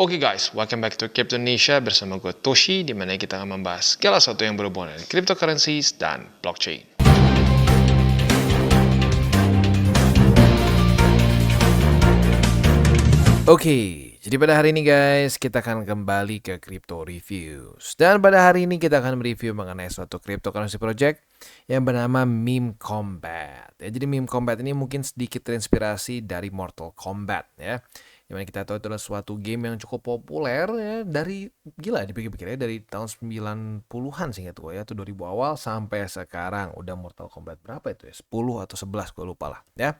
Oke guys, welcome back to Crypto Indonesia bersama gue Toshi, di mana kita akan membahas segala sesuatu yang berhubungan dengan cryptocurrencies dan blockchain. Oke, jadi pada hari ini guys, kita akan kembali ke Crypto Reviews. Dan pada hari ini kita akan mereview mengenai suatu cryptocurrency project yang bernama Meme Combat. Ya, jadi Meme Combat ini mungkin sedikit terinspirasi dari Mortal Kombat ya. Dimana kita tahu itu adalah suatu game yang cukup populer ya, dari gila dipikir-pikir ya, dari tahun 90-an sih gue ya, itu 2000 awal sampai sekarang udah Mortal Kombat berapa itu ya, 10 atau 11 gue lupa lah ya.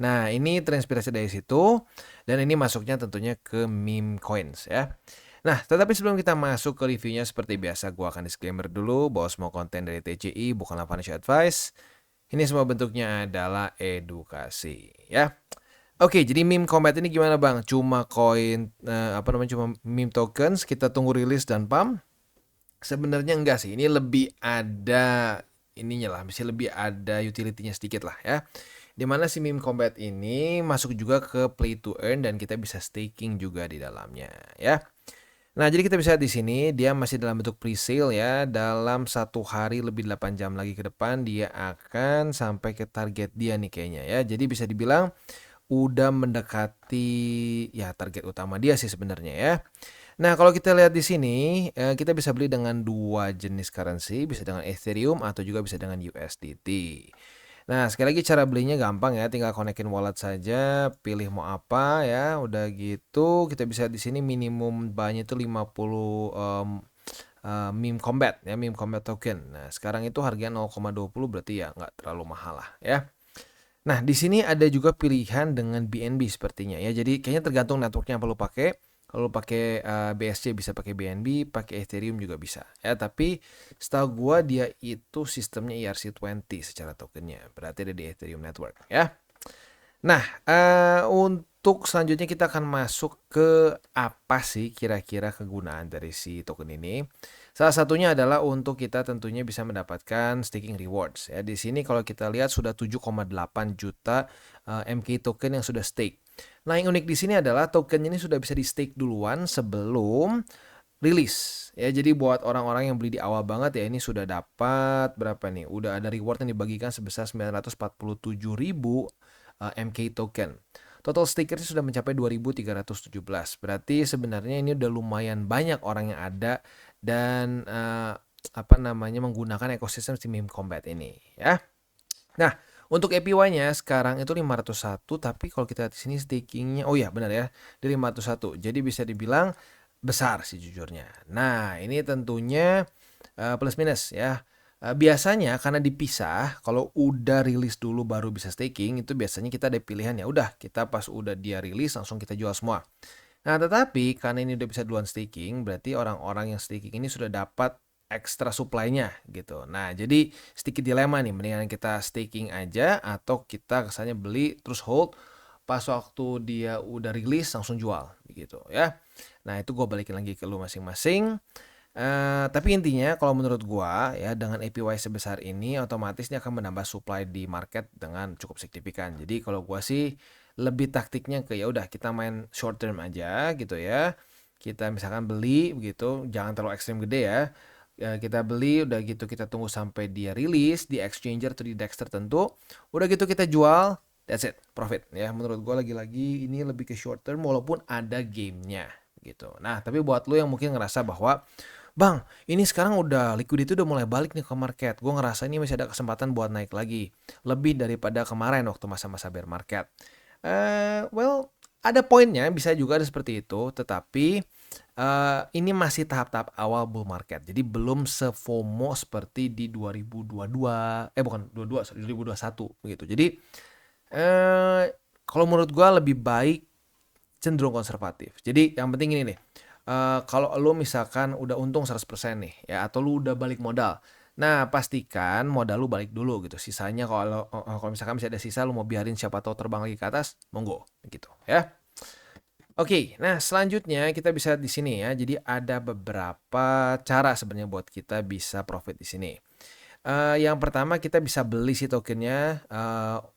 Nah ini terinspirasi dari situ dan ini masuknya tentunya ke meme coins ya. Nah, tetapi sebelum kita masuk ke reviewnya seperti biasa gue akan disclaimer dulu bahwa semua konten dari TCI bukanlah financial advice. Ini semua bentuknya adalah edukasi ya. Oke, jadi meme combat ini gimana bang? Cuma koin cuma meme tokens, kita tunggu rilis dan pump? Sebenarnya enggak sih, ini lebih ada ininya lah, masih lebih ada utility-nya sedikit lah ya. Dimana si meme combat ini masuk juga ke play to earn dan kita bisa staking juga di dalamnya ya. Nah, jadi kita bisa lihat di sini dia masih dalam bentuk pre-sale ya. Dalam 1 hari lebih 8 jam lagi ke depan dia akan sampai ke target dia nih kayaknya ya. Jadi bisa dibilang udah mendekati ya target utama dia sih sebenarnya ya. Nah, kalau kita lihat di sini, kita bisa beli dengan 2 jenis currency, bisa dengan Ethereum atau juga bisa dengan USDT. Nah, sekali lagi cara belinya gampang ya, tinggal konekin wallet saja, pilih mau apa ya, udah gitu kita bisa di sini minimum buy-nya itu 50 meme combat ya, meme combat token. Nah, sekarang itu harganya 0,20 berarti ya nggak terlalu mahal lah ya. Nah, di sini ada juga pilihan dengan BNB sepertinya ya. Jadi kayaknya tergantung networknya yang perlu pakai. Kalau pakai BSC bisa pakai BNB, pakai Ethereum juga bisa. Ya, tapi setahu gua dia itu sistemnya ERC20 secara tokennya. Berarti ada di Ethereum network ya. Nah, untuk selanjutnya kita akan masuk ke apa sih kira-kira kegunaan dari si token ini. Salah satunya adalah untuk kita tentunya bisa mendapatkan staking rewards ya. Di sini kalau kita lihat sudah 7,8 juta MK token yang sudah stake. Nah, yang unik di sini adalah token ini sudah bisa di stake duluan sebelum rilis ya. Jadi buat orang-orang yang beli di awal banget ya, ini sudah dapat berapa nih? Udah ada reward yang dibagikan sebesar 947.000 MK token. Total stakersnya sudah mencapai 2.317. Berarti sebenarnya ini udah lumayan banyak orang yang ada dan menggunakan ekosistem si meme combat ini ya. Nah, untuk APY-nya sekarang itu 501, tapi kalau kita lihat di sini stakingnya, oh ya benar ya, di 501. Jadi bisa dibilang besar sih jujurnya. Nah, ini tentunya plus minus ya. Biasanya karena dipisah, kalau udah rilis dulu baru bisa staking, itu biasanya kita ada pilihan ya udah kita pas udah dia rilis langsung kita jual semua. Nah, tetapi karena ini udah bisa duluan staking, berarti orang-orang yang staking ini sudah dapat extra supply-nya gitu. Nah, jadi sedikit dilema nih, mendingan kita staking aja atau kita kesannya beli terus hold pas waktu dia udah rilis langsung jual gitu ya. Nah, itu gue balikin lagi ke lu masing-masing. Tapi intinya kalau menurut gua ya dengan APY sebesar ini otomatis ini akan menambah supply di market dengan cukup signifikan. Jadi kalau gua sih lebih taktiknya ke ya udah kita main short term aja gitu ya. Kita misalkan beli begitu, jangan terlalu ekstrim gede ya. Kita beli udah gitu kita tunggu sampai dia rilis di exchanger atau di DEX tertentu. Udah gitu kita jual, that's it, profit ya. Menurut gua lagi-lagi ini lebih ke short term walaupun ada gamenya gitu. Nah, tapi buat lu yang mungkin ngerasa bahwa Bang, ini sekarang udah liquidity udah mulai balik nih ke market. Gue ngerasa ini masih ada kesempatan buat naik lagi. Lebih daripada kemarin waktu masa-masa bear market. Well, ada poinnya, bisa juga ada seperti itu. Tetapi ini masih tahap-tahap awal bull market. Jadi belum se-FOMO seperti di 2022. Bukan 22, sorry, 2021 begitu. Jadi kalau menurut gue lebih baik cenderung konservatif. Jadi yang penting ini nih. Kalau lu misalkan udah untung 100% nih ya atau lu udah balik modal. Nah, pastikan modal lu balik dulu gitu. Sisanya kalau misalkan masih ada sisa lu mau biarin siapa tahu terbang lagi ke atas, monggo gitu ya. Oke, nah selanjutnya kita bisa di sini ya. Jadi ada beberapa cara sebenarnya buat kita bisa profit di sini. Yang pertama kita bisa beli si tokennya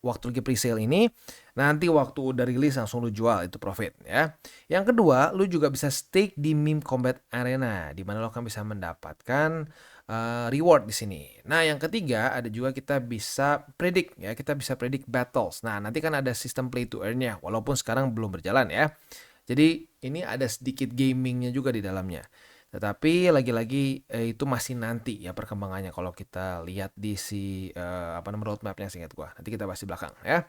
waktu lagi pre-sale ini. Nanti waktu udah rilis langsung lu jual, itu profit ya. Yang kedua, lu juga bisa stake di Meme Combat Arena, di mana lo akan bisa mendapatkan reward di sini. Nah, yang ketiga ada juga kita bisa predict ya, kita bisa predict battles. Nah, nanti kan ada sistem play to earn-nya, walaupun sekarang belum berjalan ya. Jadi ini ada sedikit gamingnya juga di dalamnya. Tetapi lagi-lagi itu masih nanti ya perkembangannya kalau kita lihat di si roadmapnya seingat gua. Nanti kita bahas di belakang ya.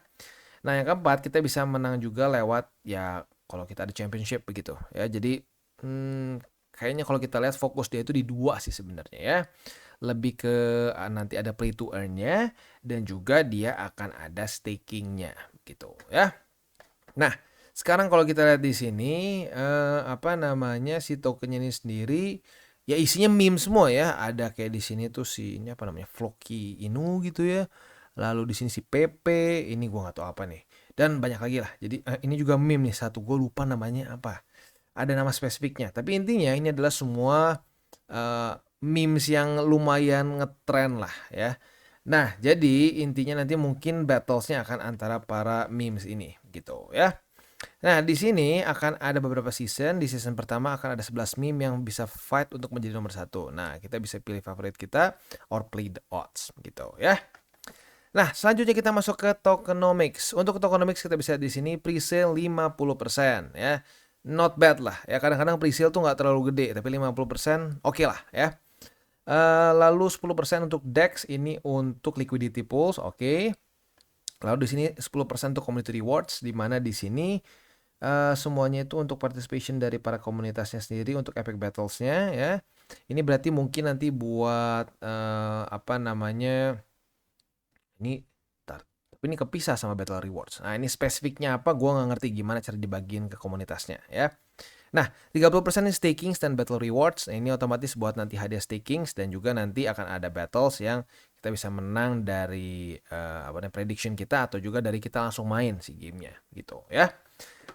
Nah, yang keempat kita bisa menang juga lewat ya kalau kita ada championship begitu ya. Jadi kayaknya kalau kita lihat fokus dia itu di dua sih sebenarnya ya. Lebih ke nanti ada play to earn-nya dan juga dia akan ada stakingnya gitu ya. Nah, sekarang kalau kita lihat di sini si tokennya ini sendiri ya isinya meme semua ya. Ada kayak di sini tuh si ini Floki Inu gitu ya. Lalu di sini si Pepe, ini gua nggak tahu apa nih. Dan banyak lagi lah. Jadi ini juga meme nih satu, gue lupa namanya apa. Ada nama spesifiknya. Tapi intinya ini adalah semua memes yang lumayan ngetren lah ya. Nah, jadi intinya nanti mungkin battlesnya akan antara para memes ini gitu ya. Nah, di sini akan ada beberapa season. Di season pertama akan ada 11 meme yang bisa fight untuk menjadi nomor satu. Nah, kita bisa pilih favorit kita or play the odds gitu ya. Nah, selanjutnya kita masuk ke tokenomics. Untuk tokenomics kita bisa di sini pre-sale 50% ya. Not bad lah ya. Kadang-kadang pre-sale tuh nggak terlalu gede, tapi 50% oke lah ya. Lalu 10% untuk DEX, ini untuk liquidity pools, oke. Lalu di sini 10% untuk community rewards, di mana di sini semuanya itu untuk participation dari para komunitasnya sendiri untuk epic battlesnya ya. Ini berarti mungkin nanti buat ini tapi ini kepisah sama battle rewards. Nah, ini spesifiknya apa? Gua nggak ngerti gimana cara dibagiin ke komunitasnya ya. Nah, 30% ini stakings dan battle rewards. Nah, ini otomatis buat nanti hadiah stakings dan juga nanti akan ada battles yang kita bisa menang dari prediction kita atau juga dari kita langsung main si gamenya gitu ya.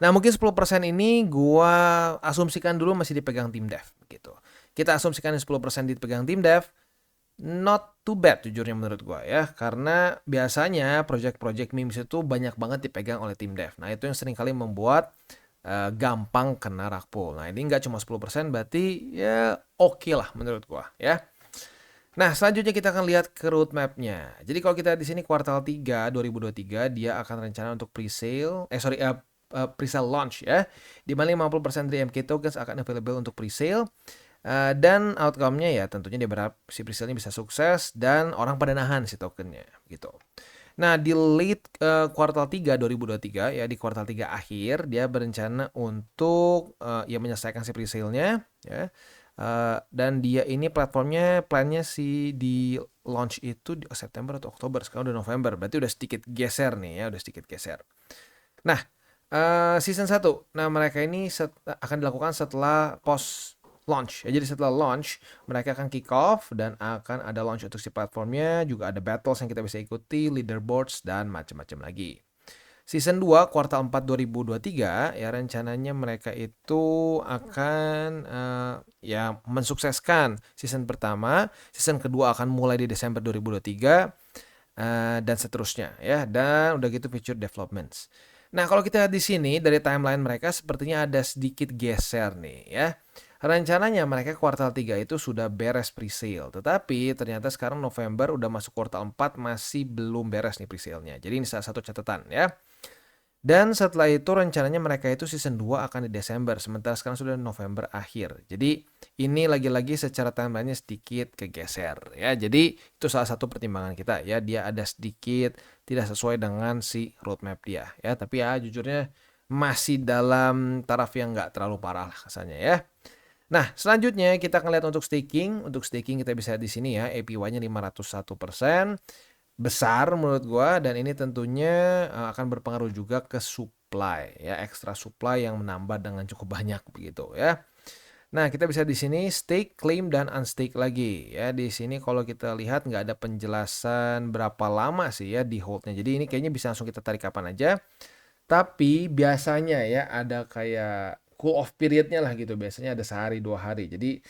Nah, mungkin 10% ini gua asumsikan dulu masih dipegang tim dev gitu. Kita asumsikan 10% dipegang tim dev. Not too bad jujurnya menurut gua ya, karena biasanya project-project memes itu banyak banget dipegang oleh tim dev. Nah, itu yang sering kali membuat gampang kena rug pull. Nah, ini nggak cuma 10%, berarti ya oke lah menurut gua ya. Nah, selanjutnya kita akan lihat ke roadmap-nya. Jadi kalau kita di sini kuartal 3 2023 dia akan rencana untuk pre-sale pre-sale launch ya. Di mana 50% dari MK tokens akan available untuk pre-sale. Dan outcome-nya ya tentunya dia berharap si pre-sale-nya bisa sukses dan orang pada nahan si tokennya gitu. Nah, di late kuartal 3 2023 ya, di kuartal 3 akhir dia berencana untuk ya menyelesaikan si pre-sale-nya ya. Dan dia ini platformnya plannya si di launch itu di September atau Oktober, sekarang udah November. Berarti udah sedikit geser nih ya, udah sedikit geser. Nah, season 1. Nah, mereka ini akan dilakukan setelah post launch. Ya, jadi setelah launch, mereka akan kick off dan akan ada launch untuk si platformnya, juga ada battles yang kita bisa ikuti, leaderboards dan macam-macam lagi. Season 2 kuartal 4 2023 ya rencananya mereka itu akan ya mensukseskan season pertama, season kedua akan mulai di Desember 2023 dan seterusnya ya, dan udah gitu feature developments. Nah, kalau kita lihat di sini dari timeline mereka sepertinya ada sedikit geser nih ya. Rencananya mereka kuartal 3 itu sudah beres pre-sale, tetapi ternyata sekarang November udah masuk kuartal 4 masih belum beres nih pre-sale-nya. Jadi ini salah satu catatan ya. Dan setelah itu rencananya mereka itu season 2 akan di Desember, sementara sekarang sudah November akhir. Jadi ini lagi-lagi secara timeline-nya sedikit kegeser ya. Jadi itu salah satu pertimbangan kita ya, dia ada sedikit tidak sesuai dengan si roadmap dia ya. Tapi ya jujurnya masih dalam taraf yang nggak terlalu parah lah kesannya ya. Nah, selanjutnya kita akan lihat untuk staking. Untuk staking kita bisa lihat di sini ya, APY-nya 501%. Besar menurut gua, dan ini tentunya akan berpengaruh juga ke supply ya, extra supply yang menambah dengan cukup banyak begitu ya. Nah, kita bisa di sini stake, claim, dan unstake lagi ya. Di sini kalau kita lihat nggak ada penjelasan berapa lama sih ya di holdnya. Jadi ini kayaknya bisa langsung kita tarik kapan aja. Tapi biasanya ya ada kayak cool off periodnya lah gitu. Biasanya ada sehari 2 hari. Jadi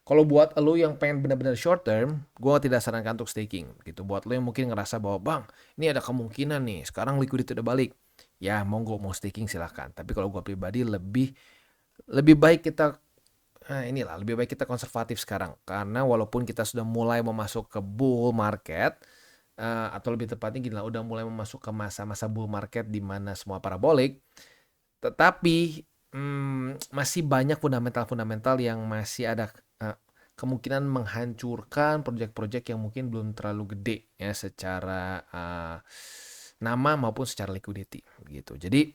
Kalau buat lo yang pengen benar-benar short term, gue tidak sarankan untuk staking gitu. Buat lo yang mungkin ngerasa bahwa bang, ini ada kemungkinan nih, sekarang liquidity udah balik. Ya monggo mau staking silahkan. Tapi kalau gue pribadi lebih lebih baik kita lebih baik kita konservatif sekarang karena walaupun kita sudah mulai memasuk ke bull market atau lebih tepatnya gini lah, udah mulai masuk ke masa-masa bull market di mana semua parabolik, tetapi masih banyak fundamental-fundamental yang masih ada kemungkinan menghancurkan proyek-proyek yang mungkin belum terlalu gede ya secara nama maupun secara liquidity gitu. Jadi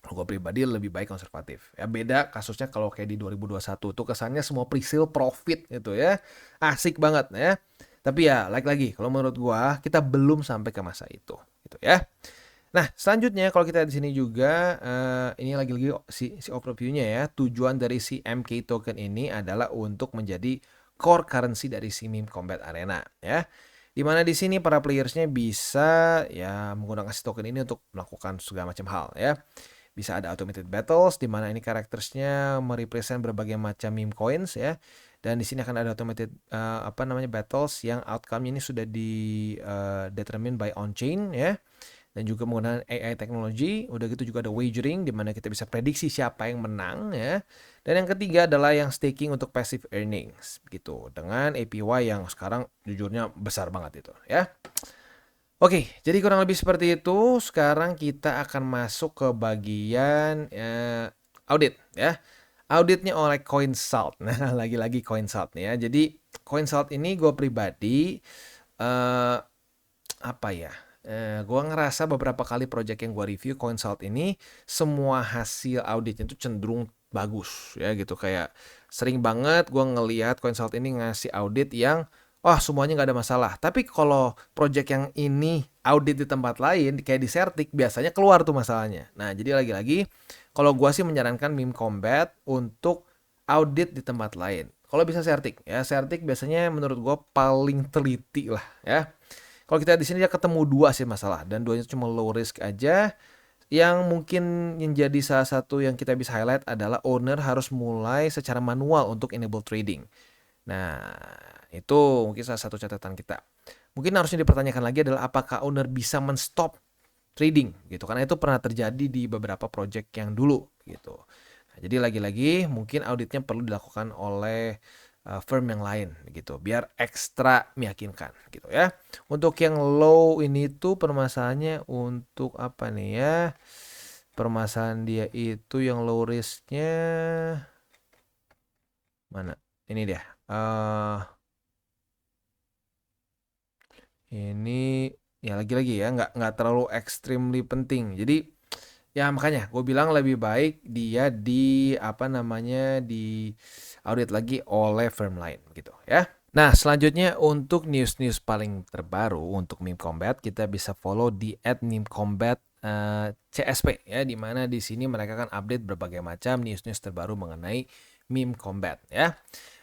gue pribadi lebih baik konservatif. Ya beda kasusnya kalau kayak di 2021 tuh kesannya semua pre-sale profit gitu ya. Asik banget ya. Tapi ya lagi-lagi kalau menurut gue kita belum sampai ke masa itu gitu ya. Nah, selanjutnya kalau kita di sini juga ini lagi-lagi si overview-nya ya. Tujuan dari si MK token ini adalah untuk menjadi core currency dari si Meme Combat Arena ya. Dimana di sini para players-nya bisa ya menggunakan si token ini untuk melakukan segala macam hal ya. Bisa ada automated battles di mana ini karakternya merepresent berbagai macam meme coins ya. Dan di sini akan ada automated battles yang outcome-nya ini sudah di determine by on-chain ya. Dan juga menggunakan AI teknologi, udah gitu juga ada wagering di mana kita bisa prediksi siapa yang menang ya. Dan yang ketiga adalah yang staking untuk passive earnings gitu dengan APY yang sekarang jujurnya besar banget itu ya. Oke, jadi kurang lebih seperti itu. Sekarang kita akan masuk ke bagian audit ya. Auditnya oleh CoinSalt. Nah, lagi-lagi CoinSalt nih ya. Jadi CoinSalt ini gue pribadi eh apa ya? Gue ngerasa beberapa kali project yang gue review CoinSalt ini semua hasil auditnya itu cenderung bagus ya gitu, kayak sering banget gue ngelihat CoinSalt ini ngasih audit yang wah semuanya nggak ada masalah. Tapi kalau project yang ini audit di tempat lain kayak di Certic biasanya keluar tuh masalahnya. Nah jadi lagi-lagi kalau gue sih menyarankan Meme Combat untuk audit di tempat lain. Kalau bisa Certic ya, Certic biasanya menurut gue paling teliti lah ya. Kalau kita di sini dia ketemu dua sih masalah dan duanya cuma low risk aja. Yang mungkin menjadi salah satu yang kita bisa highlight adalah owner harus mulai secara manual untuk enable trading. Nah, itu mungkin salah satu catatan kita. Mungkin harusnya dipertanyakan lagi adalah apakah owner bisa men-stop trading gitu. Karena itu pernah terjadi di beberapa project yang dulu gitu. Nah, jadi lagi-lagi mungkin auditnya perlu dilakukan oleh firm yang lain gitu biar ekstra meyakinkan gitu ya. Untuk yang low ini tuh permasalahannya untuk apa nih ya? Permasalahan dia itu yang low risknya mana? Ini dia. Ini ya lagi-lagi ya nggak terlalu extremely penting. Jadi ya makanya gue bilang lebih baik dia di di audit lagi oleh firm lain gitu ya. Nah selanjutnya untuk news-news paling terbaru untuk Meme Combat kita bisa follow di @memecombat CSP ya, dimana di sini mereka kan update berbagai macam news-news terbaru mengenai Meme Combat ya.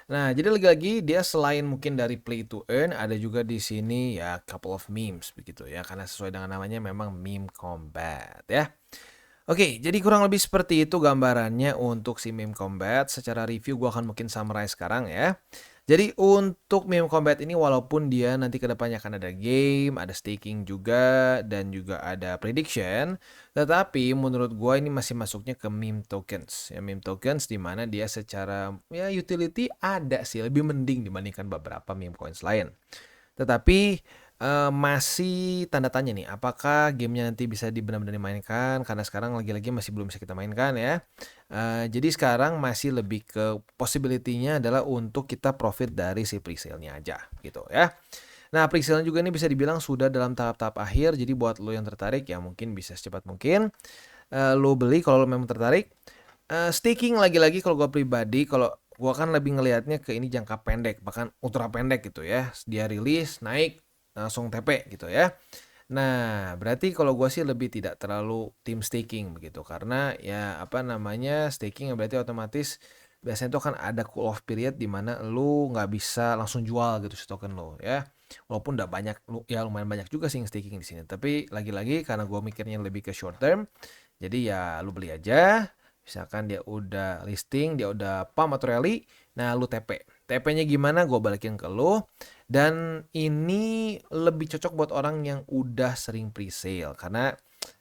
Nah, jadi lagi-lagi dia selain mungkin dari play to earn, ada juga di sini ya couple of memes begitu ya, karena sesuai dengan namanya memang Meme Combat ya. Oke, jadi kurang lebih seperti itu gambarannya untuk si Meme Combat. Secara review gue akan mungkin summarize sekarang ya. Jadi untuk Meme Combat ini walaupun dia nanti kedepannya akan ada game, ada staking juga, dan juga ada prediction, tetapi menurut gue ini masih masuknya ke meme tokens. Ya meme tokens di mana dia secara ya utility ada sih, lebih mending dibandingkan beberapa meme coins lain. Tetapi masih tanda tanya nih, apakah gamenya nanti bisa benar-benar dimainkan? Karena sekarang lagi-lagi masih belum bisa kita mainkan ya. Jadi sekarang masih lebih ke possibility-nya adalah untuk kita profit dari si pre-sale-nya aja gitu ya. Nah pre-sale juga ini bisa dibilang sudah dalam tahap-tahap akhir. Jadi buat lo yang tertarik ya mungkin bisa secepat mungkin lo beli kalau lo memang tertarik. Staking lagi-lagi kalau gue pribadi, kalau gue kan lebih ngelihatnya ke ini jangka pendek, bahkan ultra pendek gitu ya. Dia rilis, naik, langsung TP gitu ya. Nah, berarti kalau gue sih lebih tidak terlalu tim staking begitu. Karena ya staking berarti otomatis biasanya itu kan ada cool off period di mana lu nggak bisa langsung jual gitu si token lo ya. Walaupun udah banyak, ya lumayan banyak juga sih yang staking di sini. Tapi lagi-lagi karena gue mikirnya lebih ke short term, jadi ya lu beli aja. Misalkan dia udah listing, dia udah pump atau rally, nah lu TP TP-nya gimana gue balikin ke lo. Dan ini lebih cocok buat orang yang udah sering pre-sale, karena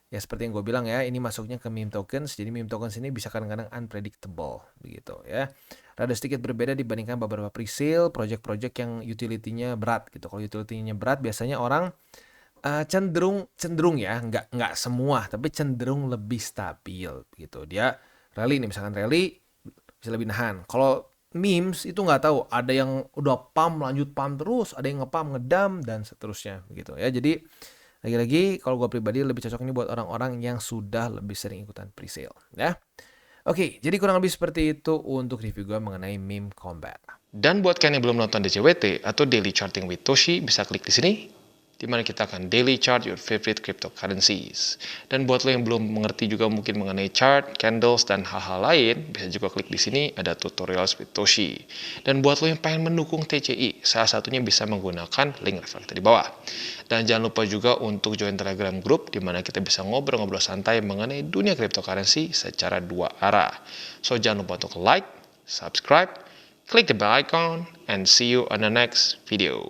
ya seperti yang gue bilang ya, ini masuknya ke meme tokens. Jadi meme tokens ini bisa kadang-kadang unpredictable begitu ya. Rada sedikit berbeda dibandingkan beberapa pre-sale project-project yang utility-nya berat gitu. Kalau utility-nya berat biasanya orang cenderung ya, nggak semua, tapi cenderung lebih stabil gitu. Dia rally nih, misalkan rally bisa lebih nahan. Kalau memes itu nggak tahu, ada yang udah pump lanjut pump terus, ada yang ngepump ngedam dan seterusnya gitu ya. Jadi lagi-lagi kalau gue pribadi lebih cocok ini buat orang-orang yang sudah lebih sering ikutan presale ya. Oke, jadi kurang lebih seperti itu untuk review gue mengenai meme combat. Dan buat kalian yang belum nonton DCWT atau Daily Charting with Toshi, bisa klik di sini, di mana kita akan daily chart your favorite cryptocurrencies. Dan buat lo yang belum mengerti juga mungkin mengenai chart, candles, dan hal-hal lain, bisa juga klik di sini, ada tutorials with Toshi. Dan buat lo yang pengen mendukung TCI, salah satunya bisa menggunakan link reflektor di bawah. Dan jangan lupa juga untuk join Telegram Group, di mana kita bisa ngobrol-ngobrol santai mengenai dunia cryptocurrency secara dua arah. So jangan lupa untuk like, subscribe, click the bell icon, and see you on the next video.